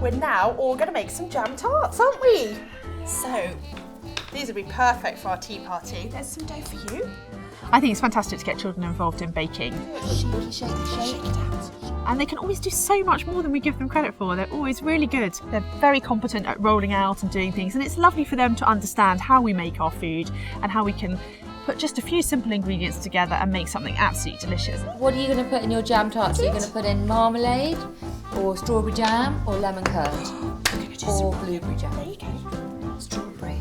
we're now all going to make some jam tarts, aren't we? So, these would be perfect for our tea party. There's some dough for you. I think it's fantastic to get children involved in baking. Shake, shake it out. And they can always do so much more than we give them credit for. They're always really good. They're very competent at rolling out and doing things, and it's lovely for them to understand how we make our food and how we can put just a few simple ingredients together and make something absolutely delicious. What are you going to put in your jam tarts? Are you going to put in marmalade, or strawberry jam, or lemon curd, or blueberry jam? There you go. Strawberry.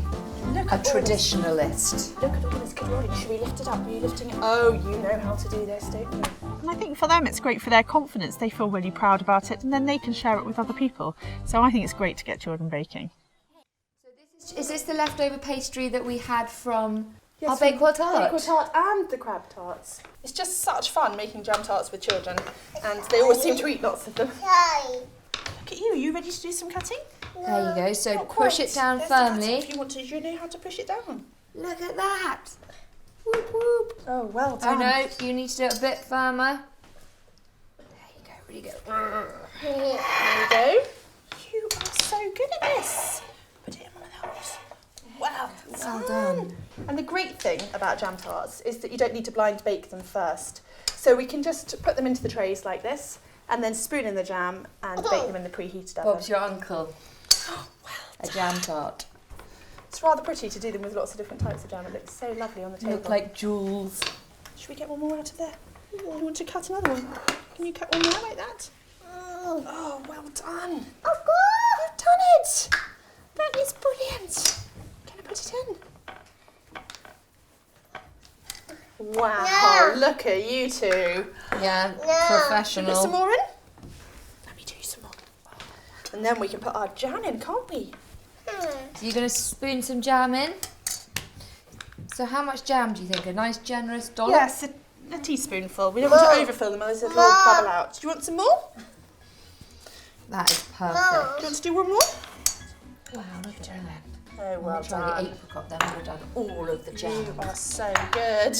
Look A at all this. traditionalist. Look at all this good rolling. Should we lift it up? Are you lifting it? Oh, you know how to do this, don't you? And I think for them it's great for their confidence. They feel really proud about it and then they can share it with other people. So I think it's great to get children baking. So is this the leftover pastry that we had from our from Bakewell tart? Bakewell tart and the crab tarts. It's just such fun making jam tarts with children, and they always seem to eat lots of them. Look at you. Are you ready to do some cutting? There you go. So Not push quite. it down There's the cutter firmly. if you want to, do you know how to push it down? Look at that. Whoop whoop. Oh, well Oh done. no, you need to do it a bit firmer. There you go. Really go. There you go. You are so good at this. Put it in one of those. Wow, Well done. And the great thing about jam tarts is that you don't need to blind bake them first. So we can just put them into the trays like this and then spoon in the jam and bake them in the preheated oven. Bob's your uncle. A jam tart. It's rather pretty to do them with lots of different types of jam. It looks so lovely on the table. Look like jewels. Should we get one more out of there? You want to cut another one? Can you cut one more like that? Oh, well done. Oh, good. You've done it. That is brilliant. Can I put it in? Wow, look at you two. Yeah, Put professional. some more in? Let me do some more. And then we can put our jam in, can't we? So you're going to spoon some jam in. So how much jam do you think? A nice generous dollop? Yes, a teaspoonful. We don't want to overfill them, otherwise it'll all bubble out. Do you want some more? That is perfect. Do you want to do one more? Wow, look at that. Oh, well Try done. the apricot then, we've done all of the jam. You are so good.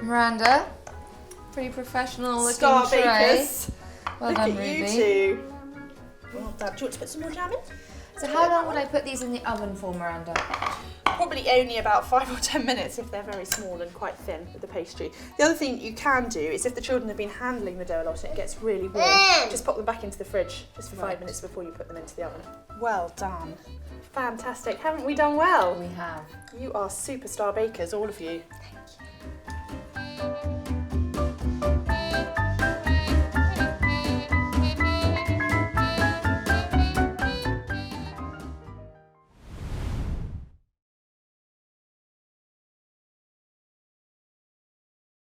Miranda, pretty professional looking Star tray. bakers. Well Look done, at Ruby. you two. Well done. Do you want to put some more jam in? So how long would I put these in the oven for, Miranda? Probably only about 5 or 10 minutes if they're very small and quite thin with the pastry. The other thing you can do is if the children have been handling the dough a lot and it gets really warm, just pop them back into the fridge just for 5 minutes before you put them into the oven. Well done. Fantastic. Haven't we done well? We have. You are superstar bakers, all of you. Thank you.